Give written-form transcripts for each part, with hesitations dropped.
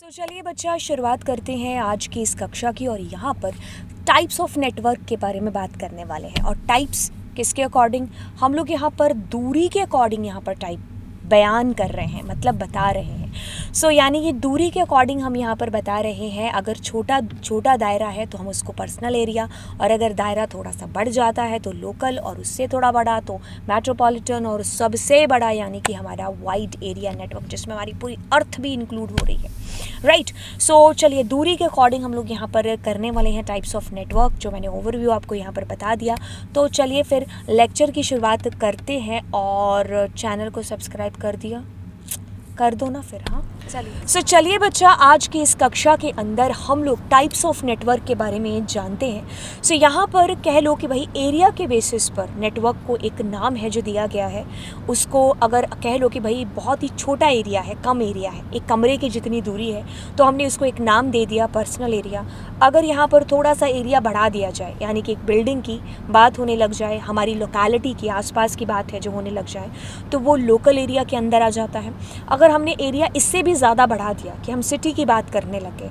तो चलिए बच्चा शुरुआत करते हैं आज की इस कक्षा की और यहाँ पर टाइप्स ऑफ नेटवर्क के बारे में बात करने वाले हैं। और टाइप्स किसके अकॉर्डिंग, हम लोग यहाँ पर दूरी के अकॉर्डिंग यहाँ पर टाइप बयान कर रहे हैं, मतलब बता रहे हैं। यानी कि दूरी के अकॉर्डिंग हम यहाँ पर बता रहे हैं। अगर छोटा दायरा है तो हम उसको पर्सनल एरिया, और अगर दायरा थोड़ा सा बढ़ जाता है तो लोकल, और उससे थोड़ा बड़ा तो मेट्रोपॉलिटन, और सबसे बड़ा यानी कि हमारा वाइड एरिया नेटवर्क, जिसमें हमारी पूरी अर्थ भी इंक्लूड हो रही है, राइट। चलिए दूरी के अकॉर्डिंग हम लोग यहाँ पर करने वाले हैं टाइप्स ऑफ नेटवर्क, जो मैंने ओवरव्यू आपको यहाँ पर बता दिया। तो चलिए फिर लेक्चर की शुरुआत करते हैं। और चैनल को सब्सक्राइब कर दो ना फिर, हाँ चलिए। चलिए बच्चा, आज की इस कक्षा के अंदर हम लोग टाइप्स ऑफ नेटवर्क के बारे में जानते हैं। यहाँ पर कह लो कि भाई एरिया के बेसिस पर नेटवर्क को एक नाम है जो दिया गया है। उसको अगर कह लो कि भाई बहुत ही छोटा एरिया है, कम एरिया है, एक कमरे की जितनी दूरी है, तो हमने उसको एक नाम दे दिया पर्सनल एरिया। अगर यहाँ पर थोड़ा सा एरिया बढ़ा दिया जाए, यानी कि एक बिल्डिंग की बात होने लग जाए, हमारी लोकेलिटी की आसपास की बात है जो होने लग जाए, तो वो लोकल एरिया के अंदर आ जाता है। अगर हमने एरिया इससे भी ज़्यादा बढ़ा दिया कि हम सिटी की बात करने लगे,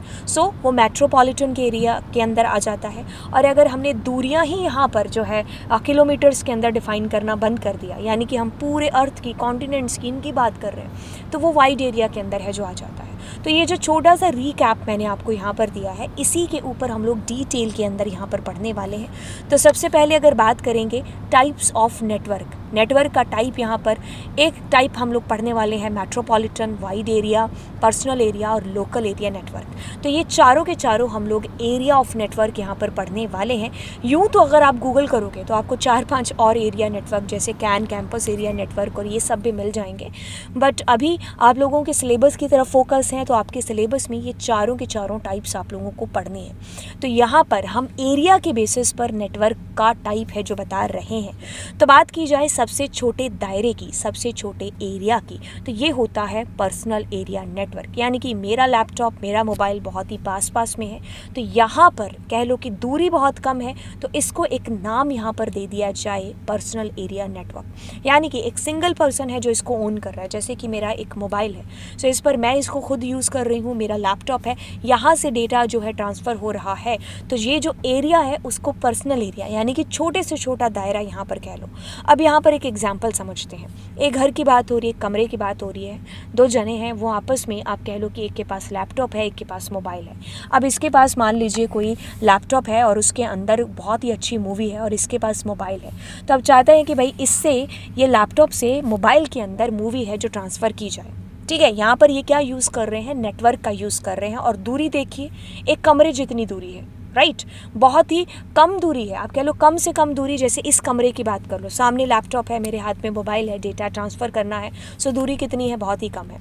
वो मेट्रोपॉलिटन के एरिया के अंदर आ जाता है। और अगर हमने दूरियां ही यहाँ पर जो है किलोमीटर्स के अंदर डिफाइन करना बंद कर दिया, यानी कि हम पूरे अर्थ की, कॉन्टिनेंट्स की, इनकी बात कर रहे हैं, तो वो वाइड एरिया के अंदर है जो आ जाता है। तो ये जो छोटा सा रीकैप मैंने आपको यहाँ पर दिया है, इसी के ऊपर हम लोग डिटेल के अंदर यहाँ पर पढ़ने वाले हैं। तो सबसे पहले अगर बात करेंगे टाइप्स ऑफ नेटवर्क का टाइप, यहाँ पर एक टाइप हम लोग पढ़ने वाले हैं metropolitan, wide area, personal area और लोकल एरिया नेटवर्क। तो ये चारों के चारों हम लोग एरिया ऑफ नेटवर्क यहाँ पर पढ़ने वाले हैं। यूँ तो अगर आप गूगल करोगे तो आपको 4-5 और एरिया नेटवर्क जैसे कैंपस एरिया नेटवर्क और ये सब भी मिल जाएंगे, बट अभी आप लोगों के सिलेबस की तरफ फोकस है, तो आपके सिलेबस में ये चारों के चारों टाइप्स आप लोगों को पढ़ने हैं। तो यहाँ पर हम एरिया के बेसिस पर नेटवर्क का टाइप है जो बता रहे हैं। तो बात की जाए सबसे छोटे दायरे की, सबसे छोटे एरिया की, तो ये होता है पर्सनल एरिया नेटवर्क। यानी कि मेरा लैपटॉप, मेरा मोबाइल बहुत ही पास में है, तो यहाँ पर कह लो कि दूरी बहुत कम है, तो इसको एक नाम यहाँ पर दे दिया जाए पर्सनल एरिया नेटवर्क। यानी कि एक सिंगल पर्सन है जो इसको ओन कर रहा है, जैसे कि मेरा एक मोबाइल है, इस पर मैं इसको खुद यूज़ कर रही हूँ, मेरा लैपटॉप है, यहाँ से डेटा जो है ट्रांसफ़र हो रहा है, तो ये जो एरिया है उसको पर्सनल एरिया, यानी कि छोटे से छोटा दायरा यहाँ पर कह लो। अब यहाँ पर एक एग्जांपल समझते हैं। एक घर की बात हो रही है, कमरे की बात हो रही है, दो जने हैं, वो आपस में आप कह लो कि एक के पास लैपटॉप है, एक के पास मोबाइल है। अब इसके पास मान लीजिए कोई लैपटॉप है और उसके अंदर बहुत ही अच्छी मूवी है, और इसके पास मोबाइल है, तो अब चाहते हैं कि भाई इससे, ये लैपटॉप से मोबाइल के अंदर मूवी है जो ट्रांसफ़र की जाए। ठीक है, यहाँ पर ये क्या यूज़ कर रहे हैं, नेटवर्क का यूज़ कर रहे हैं। और दूरी देखिए, एक कमरे जितनी दूरी है, राइट, बहुत ही कम दूरी है, आप कह लो कम से कम दूरी। जैसे इस कमरे की बात कर लो, सामने लैपटॉप है, मेरे हाथ में मोबाइल है, डेटा ट्रांसफ़र करना है, दूरी कितनी है, बहुत ही कम है।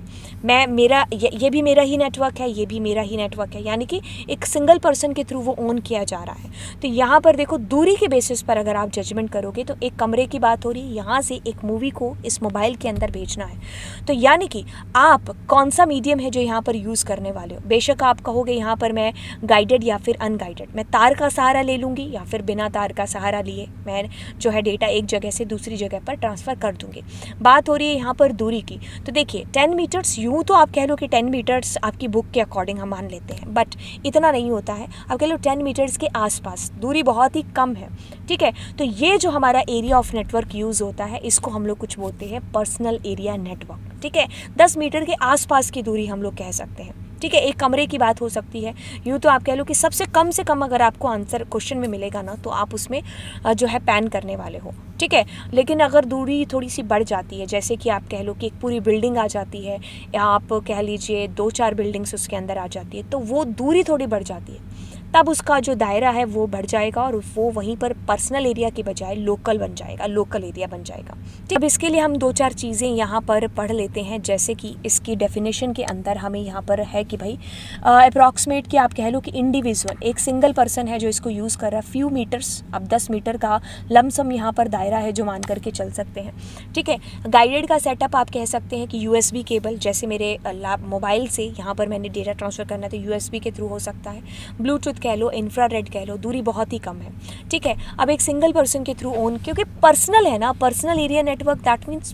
ये भी मेरा ही नेटवर्क है, ये भी मेरा ही नेटवर्क है, यानी कि एक सिंगल पर्सन के थ्रू वो ऑन किया जा रहा है। तो यहाँ पर देखो, दूरी के बेसिस पर अगर आप जजमेंट करोगे तो एक कमरे की बात हो रही है, यहाँ से एक मूवी को इस मोबाइल के अंदर भेजना है। तो यानी कि आप कौन सा मीडियम है जो यहाँ पर यूज़ करने वाले हो। बेशक आप कहोगे यहाँ पर मैं गाइडेड या फिर अनगाइडेड, मैं तार का सहारा ले लूँगी या फिर बिना तार का सहारा लिए मैं जो है डेटा एक जगह से दूसरी जगह पर ट्रांसफ़र कर दूँगी। बात हो रही है यहाँ पर दूरी की, तो देखिए 10 मीटर्स, यूँ तो आप कह लो कि 10 मीटर्स आपकी बुक के अकॉर्डिंग हम मान लेते हैं, बट इतना नहीं होता है। आप कह लो 10 मीटर्स के आसपास दूरी बहुत ही कम है, ठीक है। तो ये जो हमारा एरिया ऑफ नेटवर्क यूज़ होता है, इसको हम लोग कुछ बोलते हैं पर्सनल एरिया नेटवर्क, ठीक है। 10 मीटर के आसपास की दूरी हम लोग कह सकते हैं, ठीक है। एक कमरे की बात हो सकती है। यूँ तो आप कह लो कि सबसे कम से कम अगर आपको आंसर क्वेश्चन में मिलेगा ना, तो आप उसमें जो है पैन करने वाले हो, ठीक है। लेकिन अगर दूरी थोड़ी सी बढ़ जाती है, जैसे कि आप कह लो कि एक पूरी बिल्डिंग आ जाती है, या आप कह लीजिए 2-4 बिल्डिंग्स उसके अंदर आ जाती है, तो वो दूरी थोड़ी बढ़ जाती है, तब उसका जो दायरा है वो बढ़ जाएगा, और वो वहीं पर पर्सनल एरिया की बजाय लोकल बन जाएगा, लोकल एरिया बन जाएगा। ठीक, अब इसके लिए हम 2-4 चीज़ें यहाँ पर पढ़ लेते हैं। जैसे कि इसकी डेफिनेशन के अंदर हमें यहाँ पर है कि भाई अप्रॉक्सीमेट कि आप कह लो कि इंडिविजुअल, एक सिंगल पर्सन है जो इसको यूज़ कर रहा है, फ्यू मीटर्स, अब 10 मीटर का लमसम यहाँ पर दायरा है जो मान करके चल सकते हैं, ठीक है। गाइडेड का सेटअप आप कह सकते हैं कि USB केबल, जैसे मेरे मोबाइल से यहाँ पर मैंने डेटा ट्रांसफ़र करना है तो USB के थ्रू हो सकता है। ब्लूटूथ कह लो, इंफ्रारेड कह लो, दूरी बहुत ही कम है, ठीक है। अब एक सिंगल पर्सन के थ्रू ओन, क्योंकि पर्सनल है ना, personal area network, that means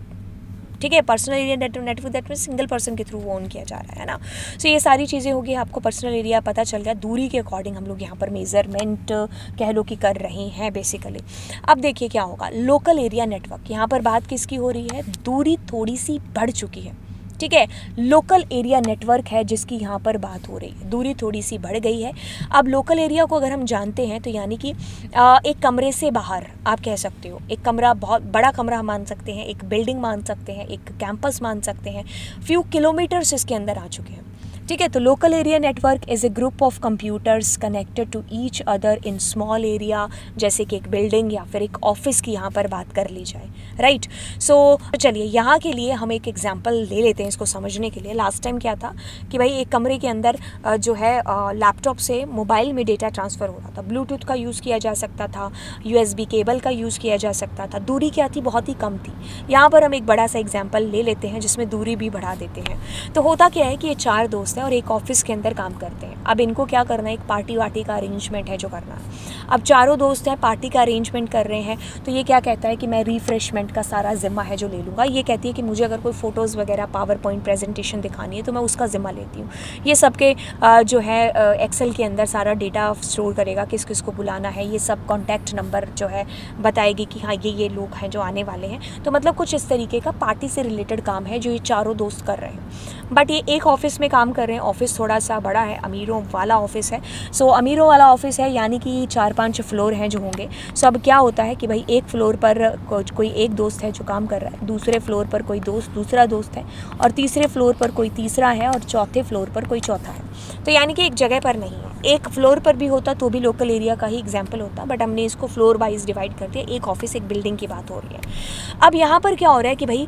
ठीक है। Personal area network that means single person के थ्रू वो ऑन किया जा रहा है ना। सो ये सारी चीज़ें होगी, आपको पर्सनल एरिया पता चल गया। दूरी के अकॉर्डिंग हम लोग यहाँ पर मेज़रमेंट कह लो कि कर रहे हैं बेसिकली। अब देखिए क्या होगा, लोकल एरिया नेटवर्क, यहाँ पर बात किसकी हो रही है, दूरी थोड़ी सी बढ़ चुकी है, ठीक है। लोकल एरिया नेटवर्क है जिसकी यहाँ पर बात हो रही है, दूरी थोड़ी सी बढ़ गई है। अब लोकल एरिया को अगर हम जानते हैं तो यानी कि एक कमरे से बाहर आप कह सकते हो, एक कमरा, बहुत बड़ा कमरा मान सकते हैं, एक बिल्डिंग मान सकते हैं, एक कैंपस मान सकते हैं, फ्यू किलोमीटर्स इसके अंदर आ चुके हैं, ठीक है। तो local area network is a group of computers connected to each other in small area, जैसे कि एक बिल्डिंग या फिर एक ऑफिस की यहाँ पर बात कर ली जाए, राइट। सो चलिए यहाँ के लिए हम एक एग्जांपल ले लेते हैं इसको समझने के लिए। लास्ट टाइम क्या था कि भाई एक कमरे के अंदर जो है लैपटॉप से मोबाइल में डेटा ट्रांसफ़र हो रहा था, ब्लूटूथ का यूज़ किया जा सकता था, USB केबल का यूज़ किया जा सकता था, दूरी क्या थी, बहुत ही कम थी। यहाँ पर हम एक बड़ा सा एग्जाम्पल ले लेते हैं जिसमें दूरी भी बढ़ा देते हैं। तो होता क्या है कि ये 4 दोस्त और एक ऑफिस के अंदर काम करते हैं। अब इनको क्या करना है, एक पार्टी वार्टी का अरेंजमेंट है जो करना है। अब चारों दोस्त हैं, पार्टी का अरेंजमेंट कर रहे हैं। तो ये क्या कहता है कि मैं रिफ्रेशमेंट का सारा ज़िम्मा है जो ले लूँगा। ये कहती है कि मुझे अगर कोई फ़ोटोज़ वगैरह पावर पॉइंट प्रेजेंटेशन दिखानी है तो मैं उसका ज़िम्मा लेती हूँ। ये सबके जो है एक्सेल के अंदर सारा डेटा स्टोर करेगा, किस किस को बुलाना है, ये सब कॉन्टैक्ट नंबर जो है बताएगी कि हाँ ये लोग हैं जो आने वाले हैं। तो मतलब कुछ इस तरीके का पार्टी से रिलेटेड काम है जो ये चारों दोस्त कर रहे हैं। बट ये एक ऑफिस में काम कर रहे हैं, ऑफिस थोड़ा सा बड़ा है, अमीरों वाला ऑफिस है। सो अमीरों वाला ऑफिस है यानी कि 4-5 फ्लोर हैं जो होंगे। सो अब क्या होता है कि भाई एक फ्लोर पर कोई एक दोस्त है जो काम कर रहा है, दूसरे फ्लोर पर कोई दूसरा दोस्त है, और तीसरे फ्लोर पर कोई तीसरा है, और चौथे फ्लोर पर कोई चौथा है। तो यानी कि एक जगह पर नहीं है, एक फ्लोर पर भी होता तो भी लोकल एरिया का ही एग्जाम्पल होता, बट हमने इसको फ्लोर वाइज डिवाइड कर दिया। एक ऑफिस एक बिल्डिंग की बात हो रही है। अब यहाँ पर क्या हो रहा है कि भाई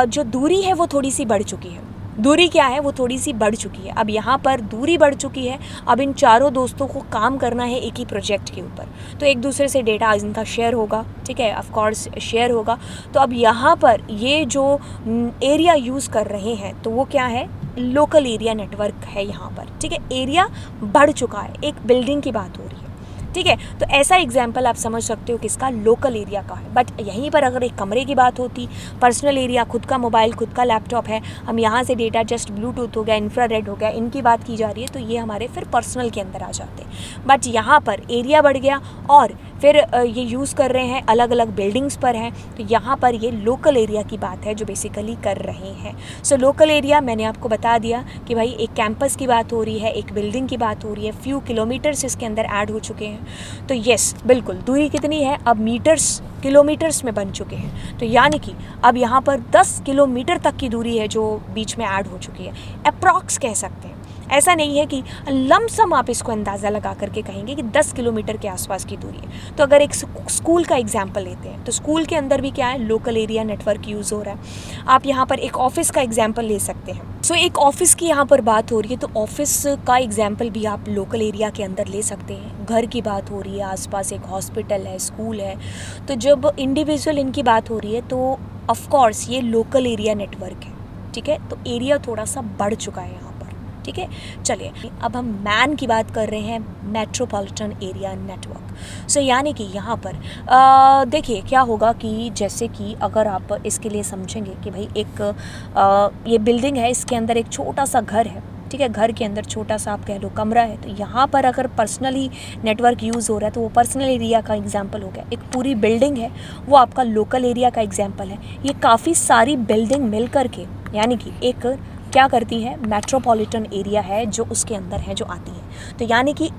जो दूरी है वो थोड़ी सी बढ़ चुकी है। दूरी क्या है, वो थोड़ी सी बढ़ चुकी है। अब यहाँ पर दूरी बढ़ चुकी है। अब इन चारों दोस्तों को काम करना है एक ही प्रोजेक्ट के ऊपर, तो एक दूसरे से डेटा इनका शेयर होगा, ठीक है, ऑफ कोर्स शेयर होगा। तो अब यहाँ पर ये जो एरिया यूज़ कर रहे हैं तो वो क्या है, लोकल एरिया नेटवर्क है यहाँ पर, ठीक है। एरिया बढ़ चुका है, एक बिल्डिंग की बात हो रही है, ठीक है। तो ऐसा एग्जाम्पल आप समझ सकते हो किसका, लोकल एरिया का है। बट यहीं पर अगर एक कमरे की बात होती, पर्सनल एरिया, खुद का मोबाइल, खुद का लैपटॉप है, हम यहाँ से डेटा जस्ट ब्लूटूथ हो गया, इंफ्रारेड हो गया, इनकी बात की जा रही है, तो ये हमारे फिर पर्सनल के अंदर आ जाते हैं। बट यहाँ पर एरिया बढ़ गया और फिर ये यूज़ कर रहे हैं, अलग अलग बिल्डिंग्स पर हैं, तो यहाँ पर ये लोकल एरिया की बात है जो बेसिकली कर रहे हैं। सो लोकल एरिया मैंने आपको बता दिया कि भाई एक कैंपस की बात हो रही है, एक बिल्डिंग की बात हो रही है, फ्यू किलोमीटर्स इसके अंदर ऐड हो चुके हैं। तो यस बिल्कुल, दूरी कितनी है, अब मीटर्स किलोमीटर्स में बन चुके हैं। तो यानी कि अब यहाँ पर 10 किलोमीटर तक की दूरी है जो बीच में ऐड हो चुकी है, अप्रॉक्स कह सकते हैं। ऐसा नहीं है कि लमसम आप इसको अंदाज़ा लगा करके कहेंगे कि 10 किलोमीटर के आसपास की दूरी है। तो अगर एक स्कूल का एग्जाम्पल लेते हैं तो स्कूल के अंदर भी क्या है, लोकल एरिया नेटवर्क यूज़ हो रहा है। आप यहाँ पर एक ऑफिस का एग्जाम्पल ले सकते हैं। सो एक ऑफिस की यहाँ पर बात हो रही है, तो ऑफिस का एग्जाम्पल भी आप लोकल एरिया के अंदर ले सकते हैं। घर की बात हो रही है, आसपास एक हॉस्पिटल है, स्कूल है, तो जब इंडिविजुअल इनकी बात हो रही है तो ऑफ कोर्स ये लोकल एरिया नेटवर्क है, ठीक है। तो एरिया थोड़ा सा बढ़ चुका है यहाँ पर, ठीक है। चलिए अब हम मैन की बात कर रहे हैं, मेट्रोपॉलिटन एरिया नेटवर्क। सो यानी कि यहाँ पर देखिए क्या होगा कि जैसे कि अगर आप इसके लिए समझेंगे कि भाई एक ये बिल्डिंग है, इसके अंदर एक छोटा सा घर है, ठीक है। घर के अंदर छोटा सा आप कह लो कमरा है, तो यहाँ पर अगर पर्सनली नेटवर्क यूज़ हो रहा है तो वो पर्सनल एरिया का एग्जाम्पल हो गया। एक पूरी बिल्डिंग है, वो आपका लोकल एरिया का एग्जाम्पल है। ये काफ़ी सारी बिल्डिंग मिल करके यानी कि एक क्या करती है, मेट्रोपॉलिटन एरिया है जो उसके अंदर है, जो आती है। तो यानी कि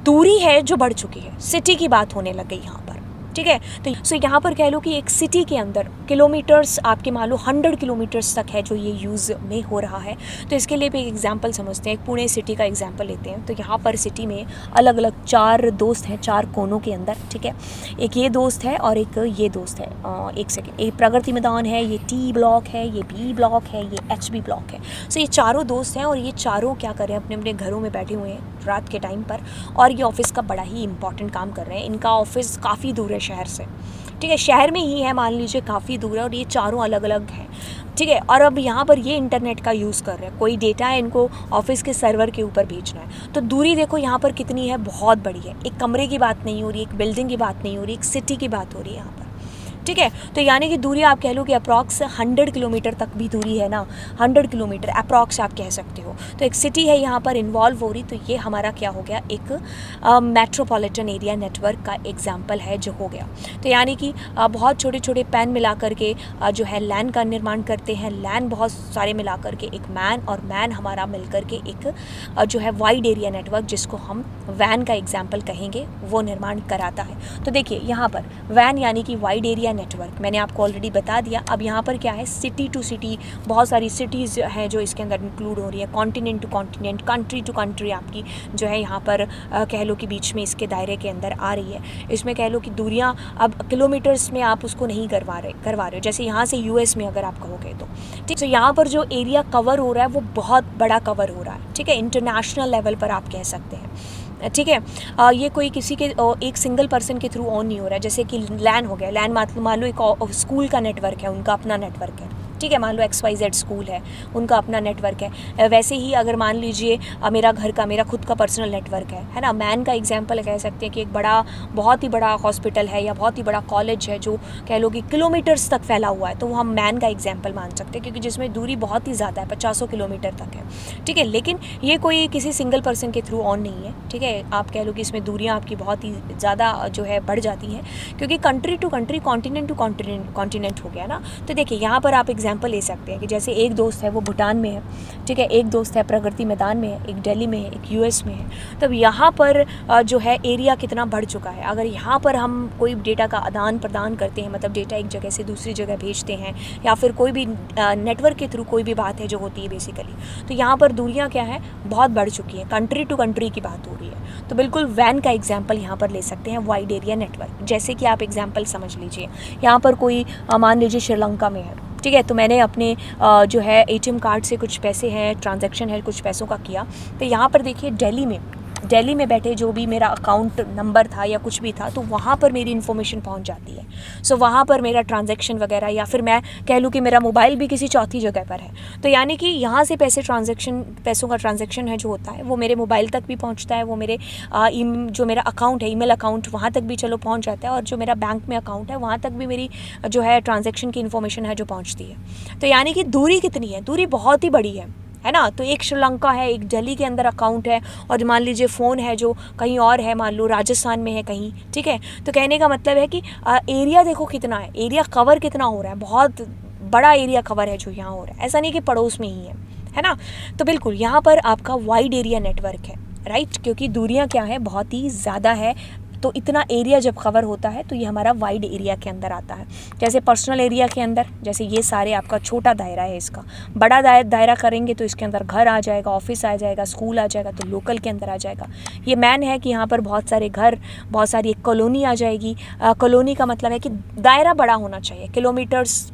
दूरी है जो बढ़ चुकी है, सिटी की बात होने लग गई यहाँ पर, ठीक है। तो सो यहाँ पर कह लो कि एक सिटी के अंदर किलोमीटर्स आपके मान लो 100 किलोमीटर्स तक है जो ये यूज़ में हो रहा है। तो इसके लिए भी एक एग्जांपल समझते हैं, एक पुणे सिटी का एग्जांपल लेते हैं। तो यहाँ पर सिटी में अलग अलग 4 दोस्त हैं, 4 कोनों के अंदर, ठीक है। एक ये दोस्त है और एक ये दोस्त है, एक सेकेंड, एक प्रगति मैदान है, ये T ब्लॉक है, ये B ब्लॉक है, ये HB ब्लॉक है। सो ये चारों दोस्त हैं और ये चारों क्या कर रहे हैं, अपने अपने घरों में बैठे हुए हैं रात के टाइम पर, और ये ऑफिस का बड़ा ही इंपॉर्टेंट काम कर रहे हैं। इनका ऑफिस काफ़ी दूर है शहर से, ठीक है, शहर में ही है, मान लीजिए काफ़ी दूर है, और ये चारों अलग अलग हैं, ठीक है। और अब यहाँ पर ये इंटरनेट का यूज़ कर रहे हैं, कोई डेटा है इनको ऑफिस के सर्वर के ऊपर भेजना है। तो दूरी देखो यहाँ पर कितनी है, बहुत बड़ी है। एक कमरे की बात नहीं हो रही, एक बिल्डिंग की बात नहीं हो रही, एक सिटी की बात हो रही है यहाँ पर, ठीक है। तो यानी कि दूरी आप कह लो कि अप्रॉक्स 100 किलोमीटर तक भी दूरी है ना, 100 किलोमीटर अप्रॉक्स आप कह सकते हो। तो एक सिटी है यहाँ पर इन्वॉल्व हो रही, तो ये हमारा क्या हो गया, एक मेट्रोपॉलिटन एरिया नेटवर्क का एग्जाम्पल है जो हो गया। तो यानी कि बहुत छोटे छोटे पैन मिला करके जो है लैन का निर्माण करते हैं, लैन बहुत सारे मिला करके एक मैन, और मैन हमारा मिल करके एक जो है वाइड एरिया नेटवर्क, जिसको हम वैन का एग्जाम्पल कहेंगे, वो निर्माण कराता है। तो देखिए यहाँ पर वैन यानी कि वाइड एरिया नेटवर्क मैंने आपको ऑलरेडी बता दिया। अब यहाँ पर क्या है, सिटी टू सिटी, बहुत सारी सिटीज़ हैं जो इसके अंदर इंक्लूड हो रही है, continent to continent, country to country आपकी जो है यहाँ पर कह लो कि बीच में इसके दायरे के अंदर आ रही है। इसमें कह लो कि दूरियाँ अब किलोमीटर्स में आप उसको नहीं करवा रहे हो, जैसे यहाँ से यूएस में अगर आप कहोगे तो ठीक। तो यहाँ पर जो एरिया कवर हो रहा है वो बहुत बड़ा कवर हो रहा है, ठीक है, इंटरनेशनल लेवल पर आप कह सकते हैं, ठीक है। ये कोई किसी के एक सिंगल पर्सन के थ्रू ऑन नहीं हो रहा है। जैसे कि लैन हो गया, लैन मान लो एक स्कूल का नेटवर्क है, उनका अपना नेटवर्क है, ठीक है, मान लो XYZ स्कूल है, उनका अपना नेटवर्क है। वैसे ही अगर मान लीजिए मेरा घर का, मेरा खुद का पर्सनल नेटवर्क है ना। मैन का एग्जांपल कह सकते हैं कि एक बड़ा, बहुत ही बड़ा हॉस्पिटल है या बहुत ही बड़ा कॉलेज है जो कह लो कि किलोमीटर्स तक फैला हुआ है, तो वो हम मैन का एग्जाम्पल मान सकते हैं, क्योंकि जिसमें दूरी बहुत ही ज़्यादा है, 50 किलोमीटर तक है, ठीक है। लेकिन ये कोई किसी सिंगल पर्सन के थ्रू ऑन नहीं है, ठीक है। आप कह लो कि इसमें दूरियाँ आपकी बहुत ही ज़्यादा जो है बढ़ जाती हैं, क्योंकि country to country, continent to continent हो गया ना। तो देखिए यहाँ पर आप एग्जाम्पल ले सकते हैं कि जैसे एक दोस्त है वो भूटान में है, ठीक है, एक दोस्त है प्रगति मैदान में है, एक दिल्ली में है, एक यूएस में है। तब यहाँ पर जो है एरिया कितना बढ़ चुका है। अगर यहाँ पर हम कोई डेटा का आदान प्रदान करते हैं, मतलब डेटा एक जगह से दूसरी जगह भेजते हैं, या फिर कोई भी नेटवर्क के थ्रू कोई भी बात है जो होती है बेसिकली, तो यहाँ पर दूरियाँ क्या है, बहुत बढ़ चुकी हैं, कंट्री टू कंट्री की बात हो रही है। तो बिल्कुल वैन का एग्जाम्पल यहाँ पर ले सकते हैं, वाइड एरिया नेटवर्क। जैसे कि आप एग्जाम्पल समझ लीजिए, यहाँ पर कोई मान लीजिए श्रीलंका में है, ठीक है, तो मैंने अपने जो है ATM कार्ड से कुछ पैसे हैं, ट्रांजैक्शन है कुछ पैसों का किया, तो यहाँ पर देखिए दिल्ली में बैठे जो भी मेरा अकाउंट नंबर था या कुछ भी था, तो वहाँ पर मेरी इन्फॉर्मेशन पहुँच जाती है। सो वहाँ पर मेरा ट्रांजैक्शन वगैरह, या फिर मैं कह लूँ कि मेरा मोबाइल भी किसी चौथी जगह पर है, तो यानी कि यहाँ से पैसों का ट्रांजैक्शन है जो होता है वो मेरे मोबाइल तक भी पहुँचता है, वो मेरे जो मेरा अकाउंट है, ईमेल अकाउंट, वहाँ तक भी चलो पहुँच जाता है, और जो मेरा बैंक में अकाउंट है वहाँ तक भी मेरी जो है ट्रांजैक्शन की इन्फॉर्मेशन है जो पहुँचती है। तो यानी कि दूरी कितनी है, दूरी बहुत ही बड़ी है ना। तो एक श्रीलंका है, एक दिल्ली के अंदर अकाउंट है, और मान लीजिए फ़ोन है जो कहीं और है, मान लो राजस्थान में है कहीं, ठीक है। तो कहने का मतलब है कि एरिया देखो कितना है, एरिया कवर कितना हो रहा है, बहुत बड़ा एरिया कवर है जो यहाँ हो रहा है, ऐसा नहीं कि पड़ोस में ही है ना। तो बिल्कुल यहाँ पर आपका वाइड एरिया नेटवर्क है, राइट, क्योंकि दूरियाँ क्या है, बहुत ही ज़्यादा है। तो इतना एरिया जब कवर होता है तो ये हमारा वाइड एरिया के अंदर आता है। जैसे पर्सनल एरिया के अंदर, जैसे ये सारे आपका छोटा दायरा है, इसका बड़ा दायरा करेंगे तो इसके अंदर घर आ जाएगा, ऑफिस आ जाएगा, स्कूल आ जाएगा, तो लोकल के अंदर आ जाएगा। ये मैन है कि यहाँ पर बहुत सारे घर, बहुत सारी एक कॉलोनी आ जाएगी। कॉलोनी का मतलब है कि दायरा बड़ा होना चाहिए, किलोमीटर्स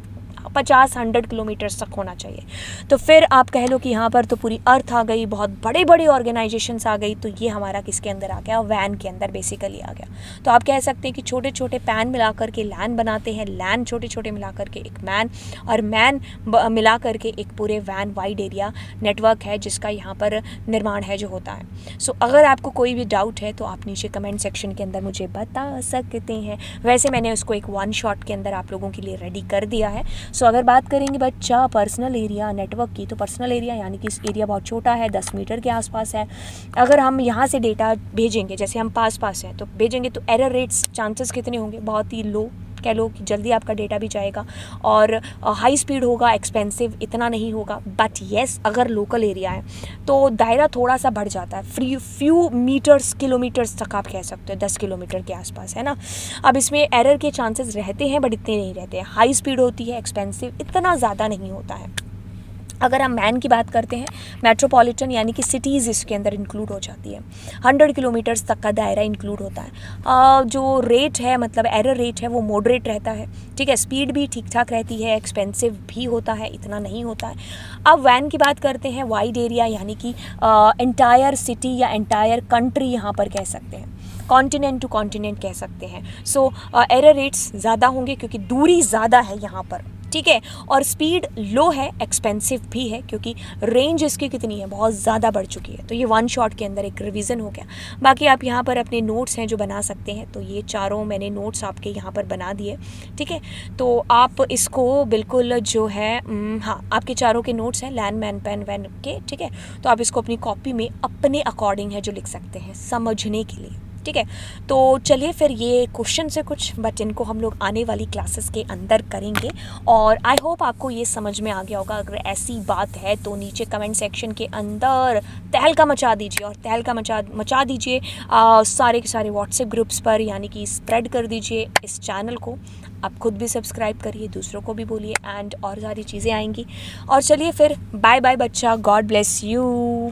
50-100 किलोमीटर्स तक होना चाहिए। तो फिर आप कह लो कि यहाँ पर तो पूरी अर्थ आ गई, बहुत बड़े बड़े ऑर्गेनाइजेशंस आ गई, तो ये हमारा किसके अंदर आ गया, वैन के अंदर बेसिकली आ गया। तो आप कह सकते हैं कि छोटे छोटे पैन मिला करके लैन बनाते हैं, लैन छोटे छोटे मिला करके एक मैन, और मैन मिला करके एक पूरे वैन वाइड एरिया नेटवर्क है जिसका यहाँ पर निर्माण है जो होता है। सो अगर आपको कोई भी डाउट है तो आप नीचे कमेंट सेक्शन के अंदर मुझे बता सकते हैं। वैसे मैंने उसको एक वन शॉट के अंदर आप लोगों के लिए रेडी कर दिया है। सो अगर बात करेंगे बच्चा पर्सनल एरिया नेटवर्क की, तो पर्सनल एरिया यानी कि इस एरिया बहुत छोटा है, 10 मीटर के आसपास है। अगर हम यहाँ से डेटा भेजेंगे, जैसे हम पास हैं तो भेजेंगे, तो एरर रेट्स चांसेस कितने होंगे, बहुत ही लो, कह लो कि जल्दी आपका डेटा भी जाएगा, और हाई स्पीड होगा, एक्सपेंसिव इतना नहीं होगा। बट येस, अगर लोकल एरिया है तो दायरा थोड़ा सा बढ़ जाता है, फ्यू मीटर्स, किलोमीटर्स तक आप कह सकते हो, 10 किलोमीटर के आसपास, है ना। अब इसमें एरर के चांसेस रहते हैं बट इतने नहीं रहते हैं। हाई स्पीड होती है, एक्सपेंसिव इतना ज़्यादा नहीं होता है। अगर हम मैन की बात करते हैं, मेट्रोपॉलिटन यानी कि सिटीज़ इसके अंदर इंक्लूड हो जाती है, 100 किलोमीटर्स तक का दायरा इंक्लूड होता है। जो रेट है, मतलब एरर रेट है, वो मॉडरेट रहता है, ठीक है। स्पीड भी ठीक ठाक रहती है, एक्सपेंसिव भी होता है, इतना नहीं होता है। अब वैन की बात करते हैं, वाइड एरिया यानी कि एंटायर सिटी या एंटायर कंट्री यहाँ पर कह सकते हैं, कॉन्टिनेंट टू कॉन्टिनेंट कह सकते हैं। सो एरर रेट्स ज़्यादा होंगे क्योंकि दूरी ज़्यादा है यहाँ पर, ठीक है। और स्पीड लो है, एक्सपेंसिव भी है क्योंकि रेंज इसकी कितनी है, बहुत ज़्यादा बढ़ चुकी है। तो ये वन शॉट के अंदर एक रिवीजन हो गया। बाकी आप यहाँ पर अपने नोट्स हैं जो बना सकते हैं, तो ये चारों मैंने नोट्स आपके यहाँ पर बना दिए, ठीक है। तो आप इसको बिल्कुल जो है हाँ, आपके चारों के नोट्स हैं लैंड मैन पेन वैन के, ठीक है। तो आप इसको अपनी कॉपी में अपने अकॉर्डिंग है जो लिख सकते हैं समझने के लिए, ठीक है। तो चलिए फिर ये क्वेश्चन से कुछ, बट इनको हम लोग आने वाली क्लासेस के अंदर करेंगे। और आई होप आपको ये समझ में आ गया होगा। अगर ऐसी बात है तो नीचे कमेंट सेक्शन के अंदर तहलका मचा दीजिए, और तहलका मचा दीजिए सारे के सारे व्हाट्सएप ग्रुप्स पर, यानी कि स्प्रेड कर दीजिए इस चैनल को। आप खुद भी सब्सक्राइब करिए, दूसरों को भी बोलिए, एंड और सारी चीज़ें आएंगी। और चलिए फिर बाय बाय बच्चा, गॉड ब्लेस यू।